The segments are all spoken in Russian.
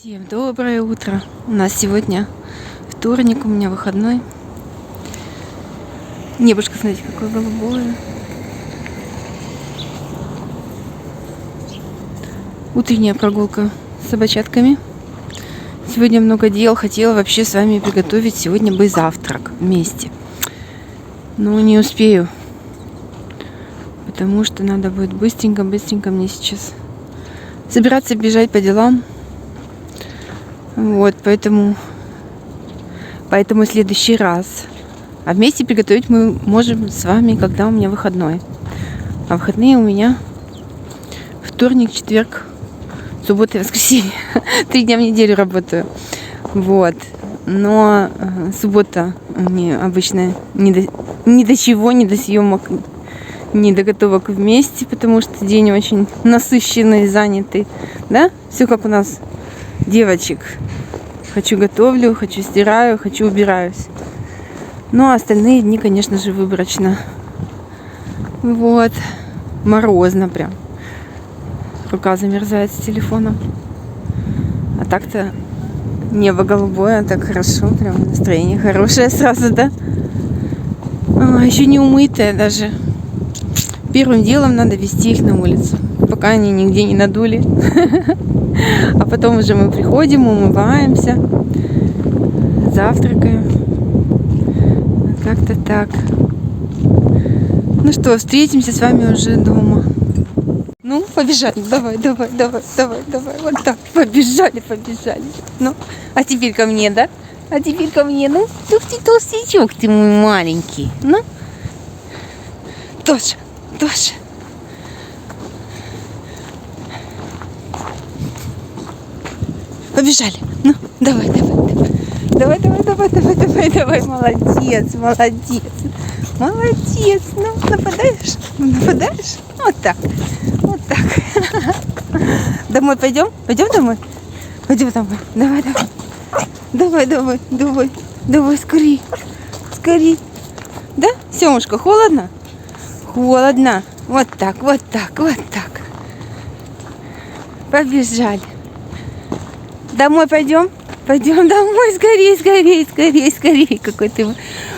Всем доброе утро. У нас сегодня вторник, у меня выходной. Небушка, смотрите, какое голубое. Утренняя прогулка с собачатками. Сегодня много дел. Хотела вообще с вами приготовить сегодня бы завтрак вместе. Но не успею. Потому что надо будет быстренько мне сейчас собираться, бежать по делам. Вот, поэтому в следующий раз. А вместе приготовить мы можем с вами, когда у меня выходной. А выходные у меня вторник, четверг, суббота и воскресенье. 3 дня в неделю работаю. Вот. Но суббота мне обычно ни до чего, ни до съемок, ни до готовок вместе, потому что день очень насыщенный, занятый. Да? Все как у нас девочек. Хочу готовлю, хочу стираю, хочу убираюсь. Ну, а остальные дни, конечно же, выборочно. Вот. Морозно прям. Рука замерзает с телефоном. А так-то небо голубое, так хорошо. Прям настроение хорошее сразу, да? Еще не умытое даже. Первым делом надо вести их на улицу, пока они нигде не надули. А потом уже мы приходим, умываемся, завтракаем. Как-то так. Ну что, встретимся с вами уже дома. Ну, побежали. Давай. Вот так. Побежали. Ну, а теперь ко мне, да? Ну, ты толстячок, ты мой маленький. Ну, тоже. Побежали. Ну, давай. Молодец. Ну, нападаешь? Вот так. Домой пойдем? Пойдем домой? Пойдем домой. Давай, скорей. Да? Семушка, холодно? Холодно. Вот так. Побежали. Домой пойдем? Пойдем домой, скорей.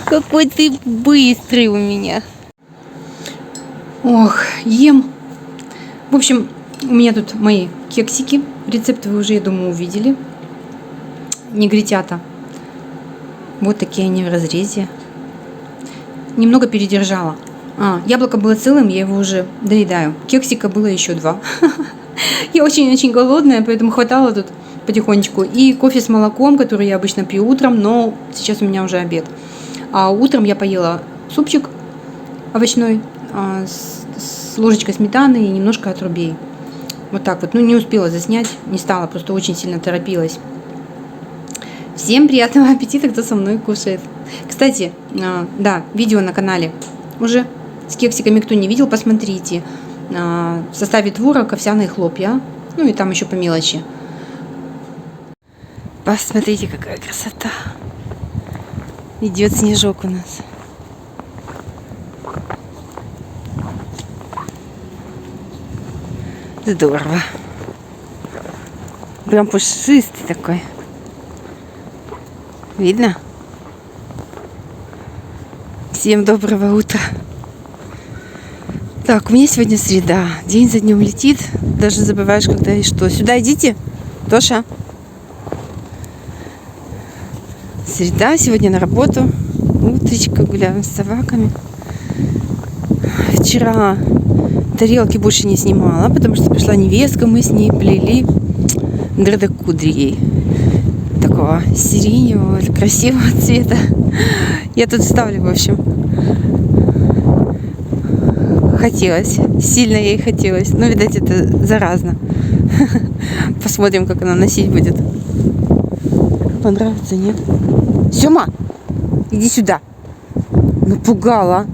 Какой ты быстрый у меня. Ох, ем. В общем, у меня тут мои кексики. Рецепты вы уже, я думаю, увидели. Негритята. Вот такие они в разрезе. Немного передержала. Яблоко было целым, я его уже доедаю. Кексика было еще 2. Я очень голодная, поэтому хватало тут потихонечку. И кофе с молоком, который я обычно пью утром, но сейчас у меня уже обед. А утром я поела супчик овощной с ложечкой сметаны и немножко отрубей. Вот так вот. Ну, не успела заснять, не стала, просто очень сильно торопилась. Всем приятного аппетита, кто со мной кушает. Кстати, да, видео на канале уже с кексиками, кто не видел, посмотрите. В составе творог, овсяные хлопья, ну и там еще по мелочи. Посмотрите, какая красота. Идет снежок у нас. Здорово. Прям пушистый такой. Видно? Всем доброго утра. Так, у меня сегодня среда. День за днем летит. Даже забываешь, когда и что. Сюда идите, Тоша. Среда, сегодня на работу. Утречка, гуляем с собаками. Вчера тарелки больше не снимала, потому что пришла невестка, мы с ней плели дредокудри ей. Такого сиреневого, красивого цвета. Я тут вставлю, в общем. Хотелось. Сильно ей хотелось. Но, видать, это заразно. Посмотрим, как она носить будет. Понравится, нет? Сёма, иди сюда. Напугала.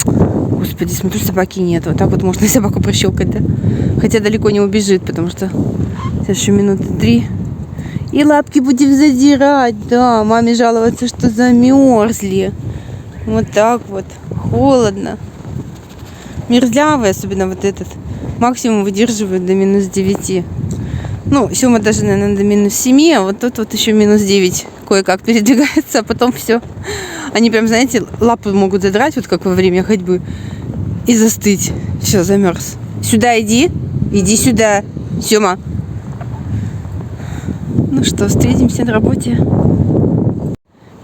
Господи, смотрю, собаки нет. Вот так вот можно и собаку прощелкать, да? Хотя далеко не убежит, потому что сейчас еще минуты 3. И лапки будем задирать, да. Маме жаловаться, что замерзли. Вот так вот. Холодно. Мерзлявый, особенно вот этот. Максимум выдерживает до -9. Ну, Сёма даже, наверное, до -7, а вот тут вот еще -9 кое-как передвигается, а потом все. Они прям, знаете, лапы могут задрать, вот как во время ходьбы, и застыть. Все, замерз. Сюда иди. Иди сюда. Сёма. Ну что, встретимся на работе.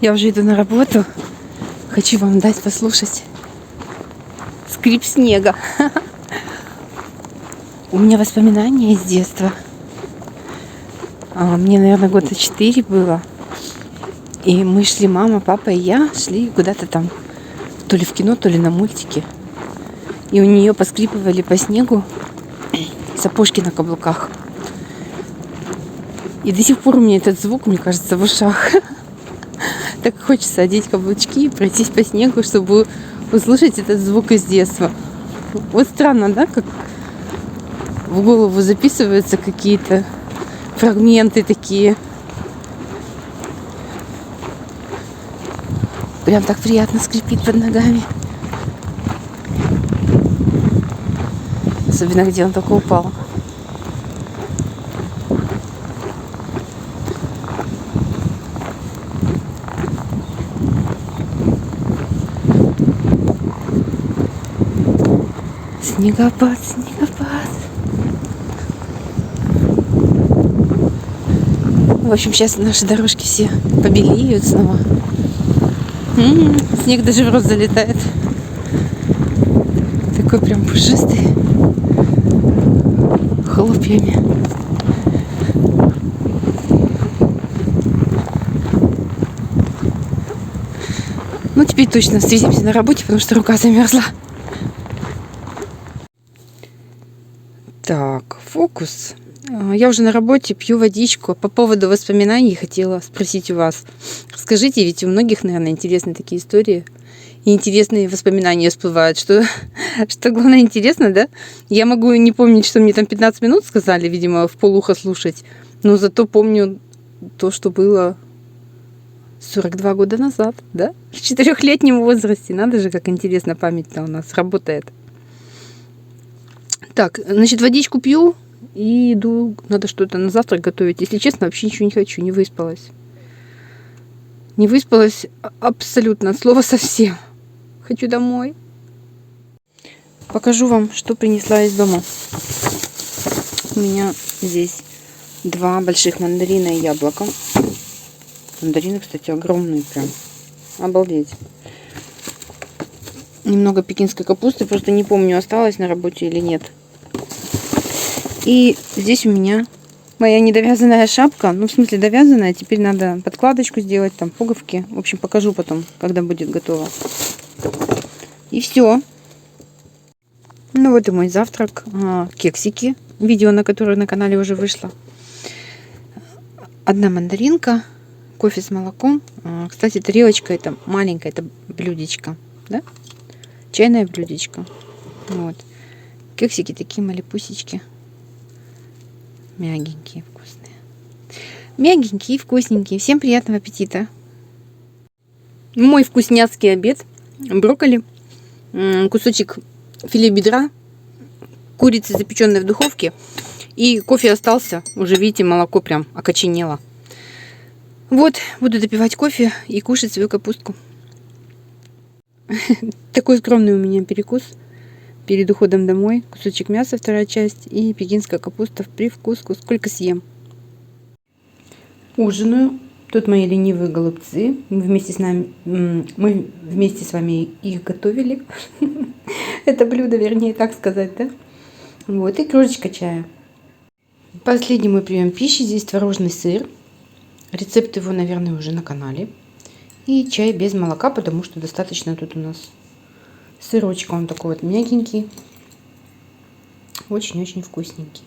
Я уже иду на работу. Хочу вам дать послушать скрип снега. У меня воспоминания из детства. Мне, наверное, года 4 было. И мы шли, мама, папа и я шли куда-то там, то ли в кино, то ли на мультике. И у нее поскрипывали по снегу сапожки на каблуках. И до сих пор у меня этот звук, мне кажется, в ушах. Так хочется одеть каблучки и пройтись по снегу, чтобы услышать этот звук из детства. Вот странно, да, как в голову записываются какие-то фрагменты такие. Прям так приятно скрипит под ногами. Особенно, где он только упал. Снегопад, снегопад. В общем, сейчас наши дорожки все побелеют снова. Снег даже в рот залетает. Такой прям пушистый. Хлопьями. Ну, теперь точно встретимся на работе, потому что рука замерзла. Так, фокус. Я уже на работе, пью водичку. По поводу воспоминаний хотела спросить у вас. Скажите, ведь у многих, наверное, интересные такие истории и интересные воспоминания всплывают. Что главное интересно, да? Я могу не помнить, что мне там 15 минут сказали, видимо, в полухо слушать. Но зато помню то, что было 42 года назад, да? В 4-летнем возрасте. Надо же, как интересно память-то у нас работает. Так, значит, водичку пью и иду. Надо что-то на завтрак готовить. Если честно, вообще ничего не хочу, не выспалась. Не выспалась абсолютно, от слова совсем. Хочу домой. Покажу вам, что принесла из дома. У меня здесь 2 больших мандарина и яблоко. Мандарины, кстати, огромные прям. Обалдеть. Немного пекинской капусты. Просто не помню, осталось на работе или нет. И здесь у меня моя недовязанная шапка. Ну, в смысле, довязанная. Теперь надо подкладочку сделать, там пуговки. В общем, покажу потом, когда будет готово. И все. Ну, вот и мой завтрак. Кексики. Видео, на которое на канале уже вышло. 1 мандаринка. Кофе с молоком. Кстати, тарелочка это маленькая, это блюдечко. Да? Чайное блюдечко. Вот. Кексики такие малепусечки. Мягенькие, вкусные. Мягенькие и вкусненькие. Всем приятного аппетита. Мой вкусняцкий обед. Брокколи. Кусочек филе бедра. Курицы, запеченной в духовке. И кофе остался. Уже, видите, молоко прям окоченело. Вот, буду допивать кофе и кушать свою капустку. Такой скромный у меня перекус. Перед уходом домой. Кусочек мяса, 2 часть. И пекинская капуста в привкуску. Сколько съем. Ужинаю. Тут мои ленивые голубцы. Мы вместе с вами их готовили. Это блюдо, вернее, так сказать, да? Вот, и кружечка чая. Последний мой прием пищи. Здесь творожный сыр. Рецепт его, наверное, уже на канале. И чай без молока, потому что достаточно тут у нас сырочка. Он такой вот мягенький. Очень-очень вкусненький.